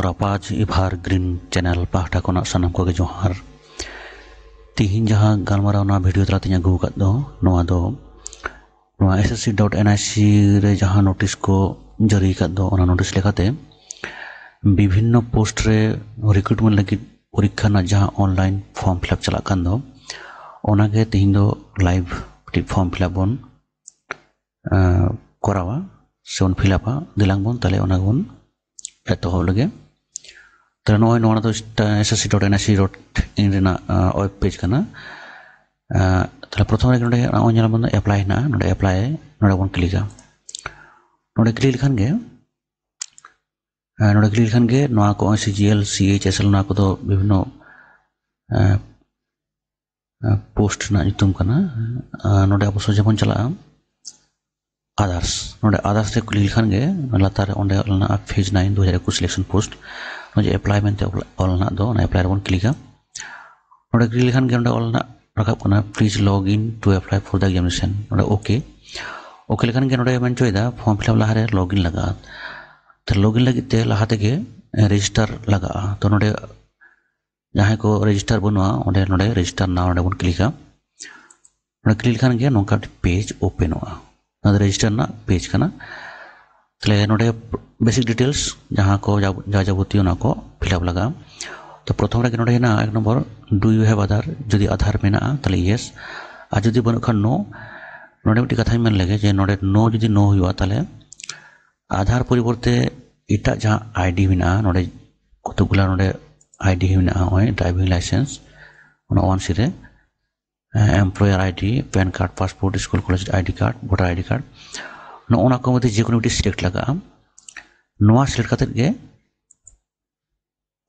रापाज evergreen channel पाहटा को सानाम को जोहार तिहिन जहाँ गालमाराव ना वीडियो तलाते अगू ssc.nic रे जहाँ नोटिस को जारी नोटिस लेखाते विभिन्न पोस्ट रे रिक्रूटमेंट लगी परीक्षा ना जहाँ ऑनलाइन फॉर्म फिलअप चला के तिहिन दो लाइव फॉर्म फिलअप बन करावा से उन फिलअपा दिलांग बन ताले बन एतहब लगे ताले नय नोना तो ssc.nic.in रेना वेब पेज कना ताले प्रथम रे नोडे ओनजला बन अप्लाई ना नोडे अप्लाई नोडे बन क्लिका नोडे क्लिक लिखान गे नोआ को CGL CHSL ना को तो विभिन्न पोस्ट ना युतुम कना नोडे अवश्य जबन चला आदर्स नोडे आदर्स रे क्लिक लिखान गे लातार ओंडे अलना फेज 9 2021 सिलेक्शन पोस्ट नोजे अप्लाई मेंते अलना दो ना अप्लाई बन क्लिका नोडे क्लिक लिखान गे ओंडे अलना रकाब कना please log in to apply for the examination नोडे ओके लिखान गे नोडे मेन चोयदा फॉर्म फिलअप लाहारे लॉग इन लगा तो लॉग इन लगिते लाहाते गे रजिस्टर लगा तो नोडे जहां को रजिस्टर बनवा ओंडे नोडे रजिस्टर ना ओंडे बन क्लिका नोडे क्लिक लिखान गे नोका पेज ओपन होआ रजिस्टर ना पेज कना तले नोडे बेसिक डिटेल्स जहाँ को जाबती ना को फिलअप लगा तो प्रथम रे नोडे ना एक नंबर डू यू हैव आधार जदि आधार मेना तले यस आ जदि बन खान नो नोडे मिट्टी कथा मेन लगे जे नोडे नो जदि नो हुआ तले आधार परिवर्ते इटा जहाँ आईडी मेना नोडे कतगुला नोडे आईडी मेना होय ड्राइविंग लाइसेंस ओना वन सिरे employer ID PAN card passport school college ID card voter ID card नोना को मते जेकोनो मिट्टी सिलेक्ट लगा नोआ सिलेक्ट करते गे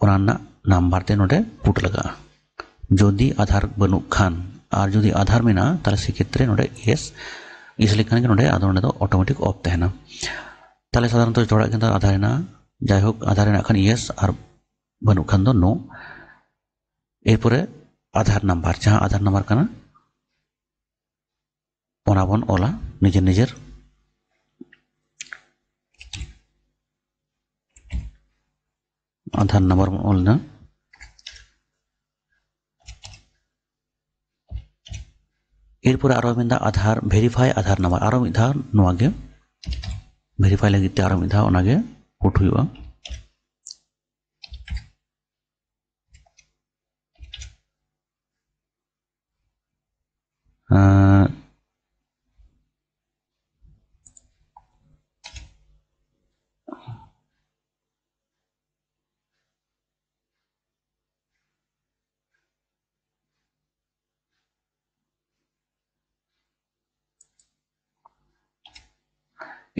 ओना नंबर ते नोडे पुट लगा जदि आधार बनु खान और जदि आधार मेना ताले से क्षेत्र नोडे यस इसलिए खान के नोडे आधार नोडे ऑटोमेटिक ऑफ तहना ताले साधारणतः जोड़ा के आधार ना जाय होक आधार ना खान यस और बनु खान दो नो एरपरे आधार नंबर जहाँ आधार नंबर कना ओना बन ओला निजेर आधार नंबर बन ओलना एरपर आरो मिदा आधार वेरीफाई आधार नंबर आरो मिदा नोआगे वेरीफाई लगिते आरो मिदा ओनागे पुट हुआ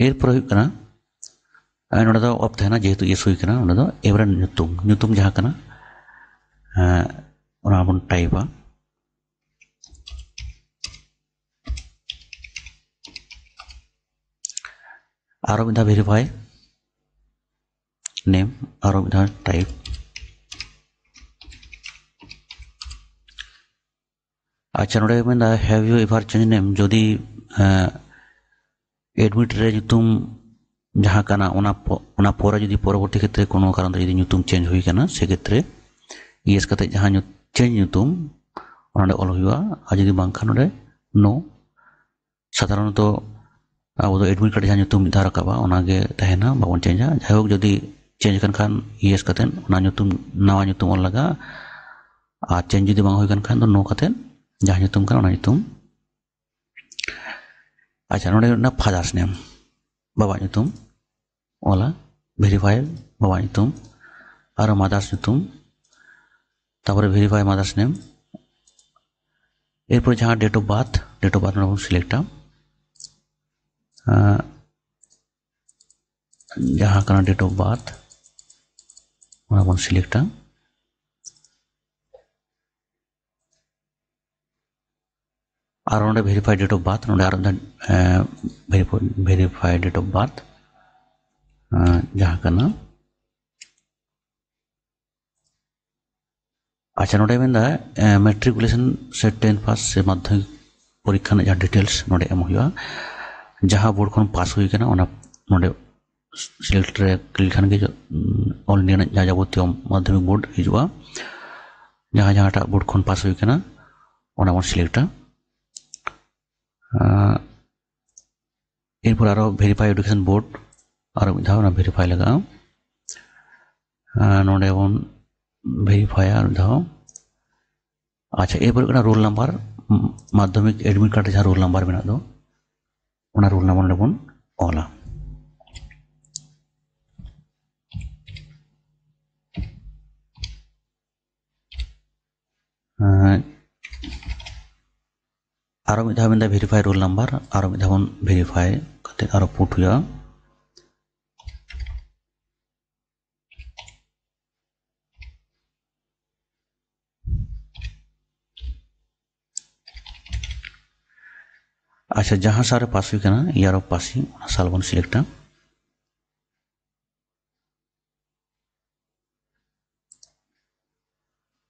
एरपर नोडे दो ऑफ तहना जेहेतु ये सुई कना नोडे दो एवरन नुतुम जहाँ कना ओना बन टाइपा आरो मिदा वेरीफाई नेम आरो मिदा टाइप अच्छा नोडे मिदा have you ever change name जदि एडमिट रे नुतुम जहाँ कना ओना पोरा जदि परवर्ती क्षेत्र कोनो कारण जदि नुतुम चेंज हुई कना से क्षेत्र यस कते जहाँ चेंज नुतुम ओना ऑल हुआ आ जदि बांखा नोडे नो साधारणतः अब तो एडमिट कार्ड जहाँ नुतुम मिधा रकाबा ओनागे तहना बाबन चेंजा जायहोक जदि चेंज खान यस कतेन ओना नुतुम नवा नुतुम ऑल लगा आ चेंज जदि बांग हुई खान दो नो कतेन जहाँ नुतुम कना ओना नुतुम अच्छा नोडे ना फादर्स नेम बाबा नुतुम ओला वेरीफाई बाबा नुतुम और मदर्स नुतुम तापर वेरीफाई मदर्स नेम एरपर जहाँ डेट ऑफ बार्थ नोडे सिलेक्टा जहाँ कना डेट ऑफ बार्थ ओना बन सिलेक्टा और नोडे वेरीफाई डेट ऑफ बार्थ नोडे वेरीफाई डेट ऑफ बार्थ जहाँ कना अच्छा नोडे मेंदा मैट्रिकुलेशन से 10 पास से माध्यमिक परीक्षा जहाँ डिटेल्स नोडे एम हुआ जहाँ बोर्ड खन पास हुई कना ओना नोडे सिलेक्ट रे क्लिक खान के ऑल इंडिया जहाँ जाबतीय माध्यमिक बोर्ड हिजुआ जहाँ जहाँ बोर्ड खन पास हुई कना ओना बन सिलेक्टा एरपर आरो भेरिफाई एडुकेशन बोर्ड आरो मिद धाव भेरिफाई लगा नोडे बन भेरिफाई आरो धाव अच्छा एरपर कना रोल नंबर माध्यमिक एडमिट कार्ड जहाँ रोल नंबर मेना दो ओना रोल नंबर बन ऑला आरो मिद धाव भेरिफाई रोल नंबर आरो मिद धाव भेरिफाई कते आरो पुट हुआ अच्छा जहाँ सारे पास हुई कना ईयर ऑफ पासिंग साल बन सिलेक्टा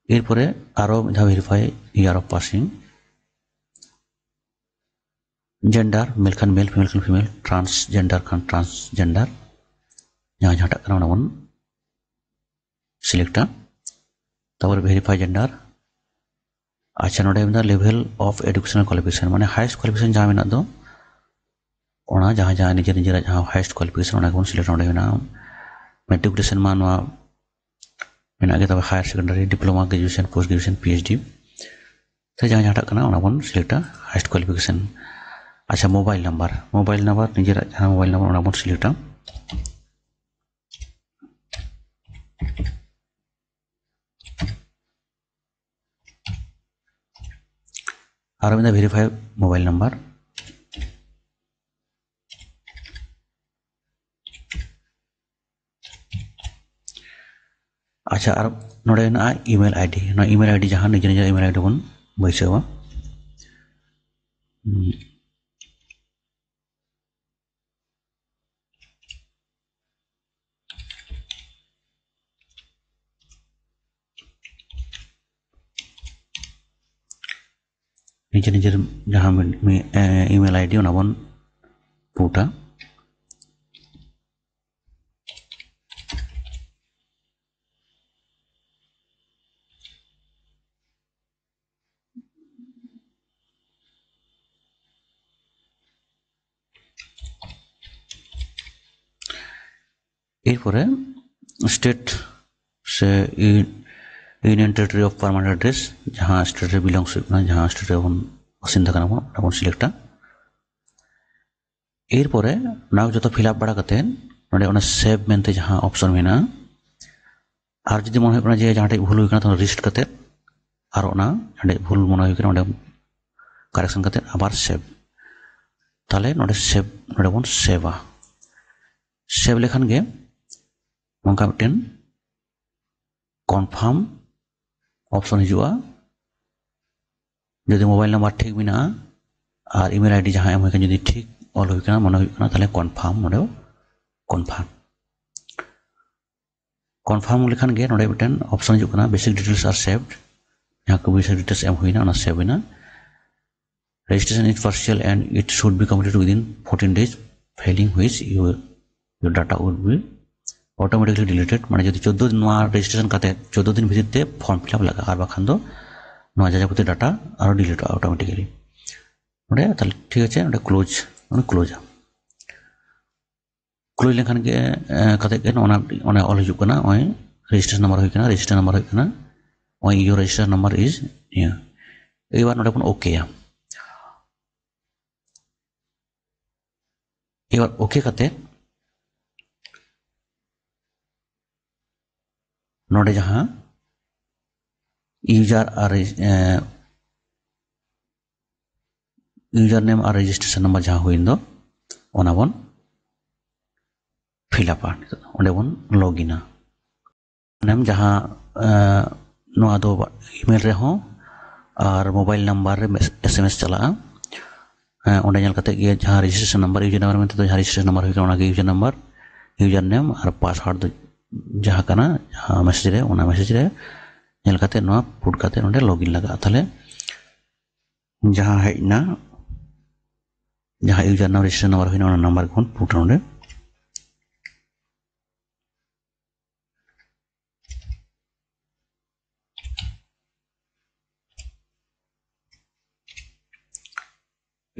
एरपरे आरो मिद धाव verify year of passing gender male Khan male female Khan female transgender Khan transgender जहाँ जहाँ टक करना बन सिलेक्टा तब भेरिफाई जेंडर अच्छा नोडे में लेवल ऑफ एडुकेशनल क्वालिफिकेशन माने हाईएस्ट क्वालिफिकेशन जहाँ में दो ओना जहाँ जहाँ निजे निजे जहाँ हाईएस्ट क्वालिफिकेशन ओना बन सिलेक्ट नोडे में मेट्रिकुलेशन मानवा में आगे तब higher secondary diploma graduation post graduation PhD तो जहाँ जहाँ टक करना ओना बन सिलेक्टा हाईएस्ट क्वालिफिकेशन अच्छा मोबाइल नंबर निजे जहाँ मोबाइल नंबर ओना बन सिलेक्टा आरो में भेरिफाई मोबाइल नंबर अच्छा और नोडे ना ईमेल आईडी जहाँ निजे निजे ईमेल आईडी बन बैसेवा निजे निजे जहाँ ईमेल आईडी ओना बन पुटा एरपरे स्टेट से union territory of permanent address जहाँ स्टेट रे बिलोंग्स जहाँ स्टेट रे बन बासिंदा कना बन सिलेक्टा एरपरे ना जो फिलअप बड़ा करते नोडे ओना सेव मेनते जहाँ ऑप्शन मेना और जदि मन होना जे जहाँ भूल हुई तो रिस्ट करते और ओना भूल मन हुई करेक्शन करते आबार सेव ताले नोडे सेव नोडे बन सेवा सेव लेखान गे नोंका मिटन कन्फार्म ऑप्शन हिजुआ जदि मोबाइल नंबर ठीक मेना और ईमेल आईडी जहाँ एम जदि ठीक ऑल हुई मन हुई ताले कन्फार्म नोडे कन्फार्म लेखान गे नोडे मिटन ऑप्शन हिजुआ बेसिक डिटेल्स आर सेव्ड जहाँ को बेसिक डिटेल्स एम हुई ना सेव हुई registration is partial and it should be completed within 14 days failing which your data would be automatically deleted माने जदि 14 दिन registration करते 14 दिन भीतर ते फॉर्म फिलअप लगा और बाखान दो नवा जाजापति डाटा और डिलीट ऑटोमेटिकली ओडे ताले ठीक আছে ओडे क्लोज लेखान के कते के ओना ऑल हिजुक ना ओय रजिस्ट्रेशन नंबर होय कना ओय your registration number is here ए बार नोडे अपन ओके एबार ओके करते नोडे जहाँ यूजर नेम और रजिस्ट्रेशन नंबर जहाँ हुई दो ओना बन फिलअपा ओंडे बन लॉगिना नेम जहाँ नोआ दो ईमेल रे हो और मोबाइल नंबर रे एसएमएस चला ओंडे नेल कते गे जहाँ रजिस्ट्रेशन नंबर यूजर नंबर में तो जहाँ रजिस्ट्रेशन नंबर हुई ओना गे यूजर नेम और पासवर्ड जहाँ कना जहाँ मैसेज रे ओना मैसेज रे नेल कते नोआ पुट कते ओंडे लॉगिन लगा ताले जहाँ हेजना जहाँ यूजर नाम रजिस्ट्रेशन नंबर हुई ओना नंबर कोन पुट ओंडे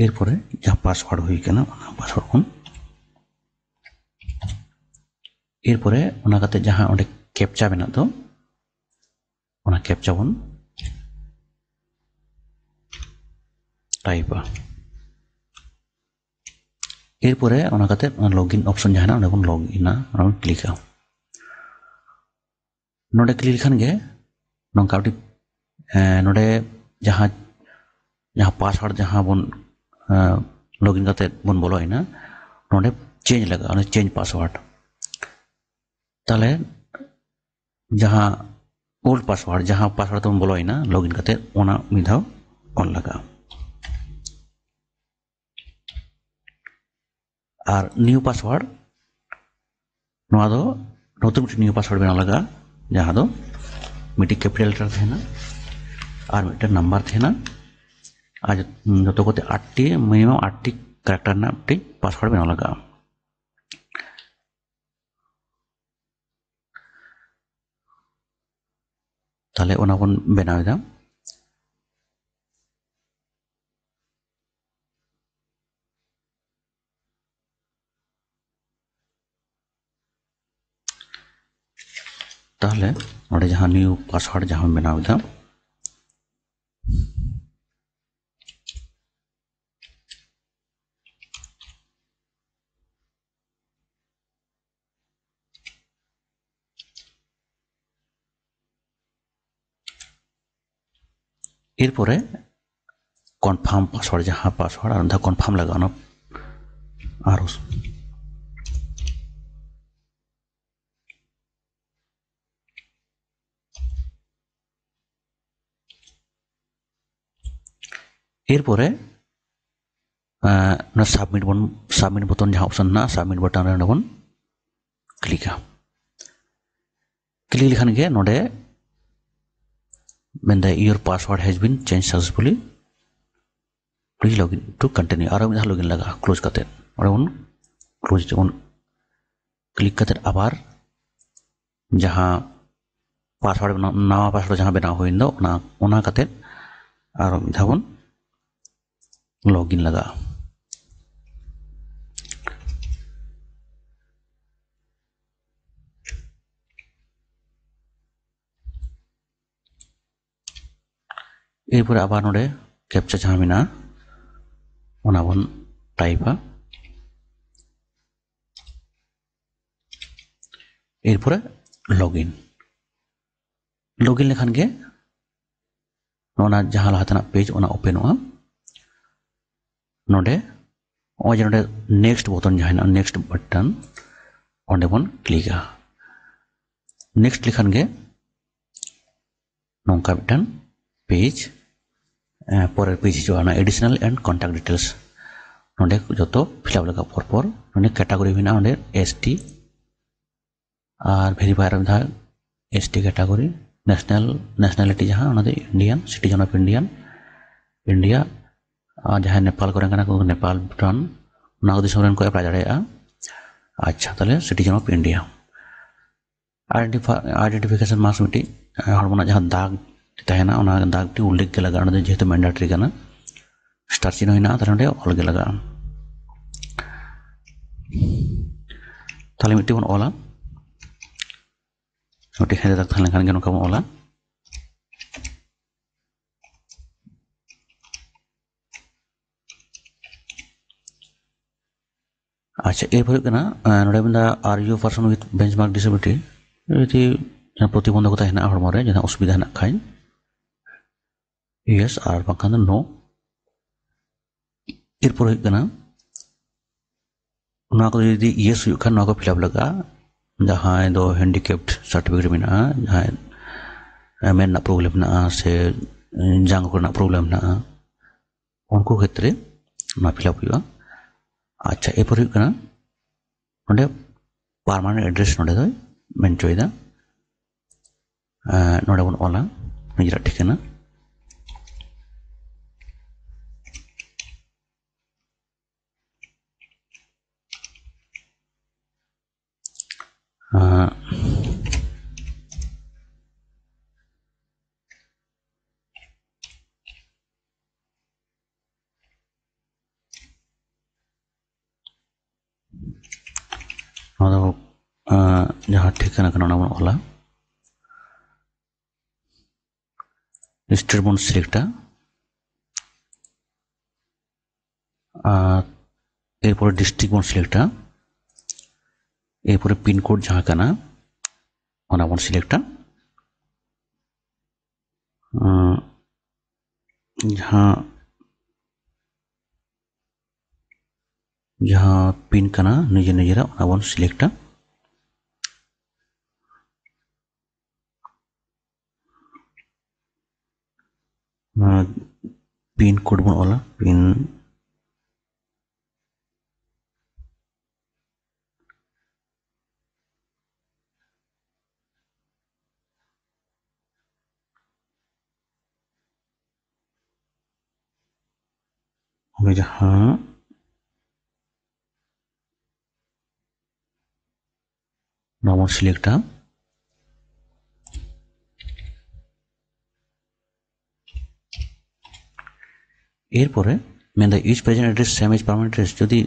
एरपरे जहाँ पासवर्ड हुई कना पासवर्ड खन एरपरे ओना काते जहाँ ओंडे कैप्चा मेना दो ओना कैप्चा बन टाइपा एरपरे ओना काते लॉगिन ऑप्शन जहाँ ओंडे बन लॉगिना ओना बन क्लिका नोडे क्लिक खान गे नोंका नोडे जहाँ पासवर्ड जहाँ बन लॉगिन करते बन बोलोइना नोडे चेंज लगा ओने चेंज पासवर्ड ताले जहाँ ओल्ड पासवर्ड जहाँ पासवर्ड तो बन बोलोइना लॉगिन करते ओना मिधाव ऑन लगा और न्यू पासवर्ड नोआ दो नतुन न्यू पासवर्ड बना लगा जहाँ दो मिट्टी कैपिटल लेटर थे ना और मिट्टी नंबर थे ना आज जो को 8 मिनिमम 8 कैरेक्टर ना पासवर्ड बना लगा ताले ओना बन बनावेदा ताले नोडे जहाँ न्यू पासवर्ड जहाँ बनावेदा एरपरे कन्फार्म पासवर्ड जहाँ पासवर्ड और कन्फार्म लगा और एरपरे सबमिट बटन जहाँ ऑप्शन ना सबमिट बटन रे बन क्लिका क्लिक लिखान गे नोडे when the your password has been changed successfully please login to continue और जहाँ लॉगिन लगा क्लोज करते और उन क्लोज उन क्लिक करते आबार जहाँ पासवर्ड नवा पासवर्ड जहाँ बना हुई दो ओना करते और जहाँ लॉगिन लगा एरपर आबार नोडे कैप्चा जहाँ मेना ओना बन टाइपा एरपर लॉगिन लेखान गे ओना जहाँ लाहातना पेज ओना ओपन होगा नोडे ओजे नोडे नेक्स्ट बटन जहाँ नेक्स्ट बटन ओंडे बन क्लिका नेक्स्ट लिखान गे नोंका मिटान पेज पर पेज हिजुआ एडिशनल एंड कॉन्टैक्ट डिटेल्स नोडे जो फिलअप लगा पर नोडे कैटेगरी में ओंडे एसटी और वेरीफायर में एसटी कैटेगरी नेशनलिटी जहाँ इंडियन सिटीजन ऑफ इंडिया जहाँ नेपाल को नेपाल भूटान दिसम को एप्लाई दाड़ा अच्छा ताले citizen of India identification marks मिट्टी हड़मोना जहाँ दाग तहना दाग टी उल्लेख के लगा जेहेतु मैंडेटरी करना स्टार चिन्ह होना ताले ऑल के लगा ताले मिट्टी बन ऑला मिट्टी हेदे तक थाने खान के नोका बन ऑला अच्छा एरपर नोडे बंदा are you person with benchmark disability यदि प्रतिबंधकता हेना हड़मोरे जहाँ असुविधा हेना खाय यस और बांखान नो एरपर यदि यस खान फिलअप लगा जहाँ दो हैंडिकैप्ड सर्टिफिकेट में जहाँ मेन प्रॉब्लम ना से जांग को प्रॉब्लम ना उनको क्षेत्र में फिलअप हुआ अच्छा एरपर नोडे पार्मानेंट एड्रेस नोडे दो मेनचोदा नोडे बन ऑला निजरा ठिकाना जहाँ ठिकाना कना बन ओला स्टेट बन सिलेक्टा एरपर डिस्ट्रिक्ट बन सिलेक्टा एरपर पिन कोड जहाँ कना ओना बन सिलेक्टा जहाँ पिन कना निजे निजेरा ओना बन सिलेक्टा पिन कोड बन ओला पिन जहाँ नॉर्मल सिलेक्टा एरपरे मेन is present address same is permanent address जदि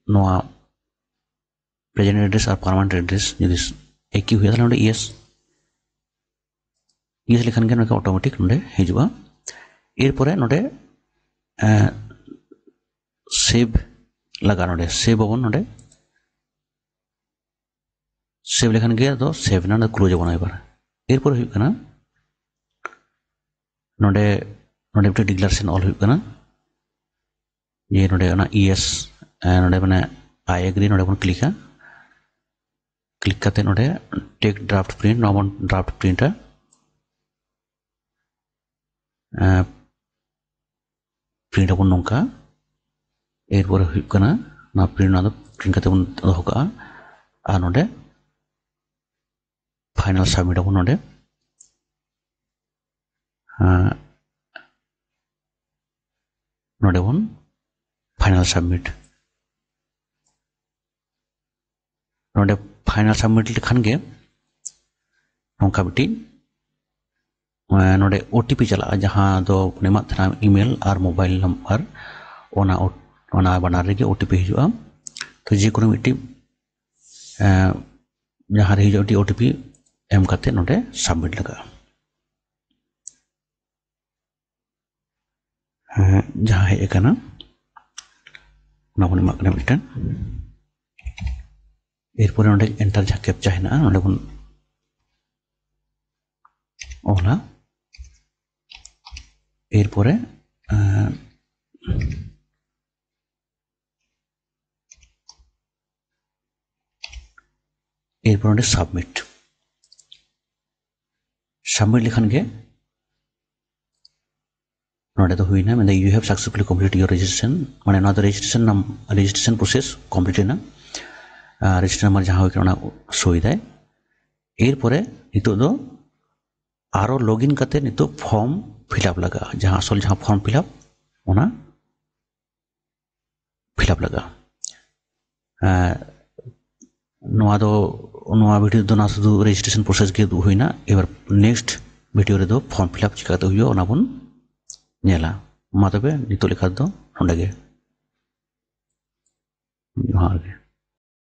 नोआ प्रेजेंट एड्रेस और परमानेंट एड्रेस जदि एक ही हुआ था नोडे यस लिखान के नोडे ऑटोमेटिक नोडे हिजुआ एरपरे नोडे सेव लगा नोडे सेव बन नोडे सेव लेखान के तो सेव ना क्लोज बना एबार एरपर हुई कना नोडे नोडे बिटे डिक्लेरेशन ऑल हुई कना ये नोडे ना यस नोडे माने आई एग्री नोडे बन क्लिक करते नोडे take draft print normal draft printer print अपन नोंका एरपर हुई कना ना प्रिंट करते बन दोहो का आ नोडे फाइनल सबमिट अपन नोडे नोडे बन फाइनल सबमिट नोडे फाइनल सबमिट लिखान के नोंका बिटी नोडे ओटीपी चला जहाँ दो नेमा था ईमेल और मोबाइल नंबर ओना बनार रे ओटीपी हिजुआ तो जेको मिट्टी जहाँ रे हिजुआ ओटीपी एम करते नोडे सबमिट लगा जहाँ है एक ना ना बन एमा मिटन एरपर नोडे एंटर जहाँ कैप्चा है ना नोडे बन ओला एरपर एरपर नोडे सबमिट सबमिट लिखान के नोडे तो हुई ना मैं you have successfully complete your registration माने ना तो रजिस्ट्रेशन प्रोसेस कंप्लीट है ना रजिस्ट्रेशन नंबर जहाँ हुई सुविधा एरपर नितो दो आरो लॉगिन करते नितो फॉर्म फिलअप लगा जहाँ असल जहाँ फॉर्म फिलअप ओना फिलअप लगा नोआ वीडियो दो ना शुधु रजिस्ट्रेशन प्रोसेस के हुई ना एबार नेक्स्ट वीडियो रे दो फॉर्म फिलअप चिकाते हुई ओना बन नेला मा तबे नितो लेखा दो नोंडे गे जोहार गे।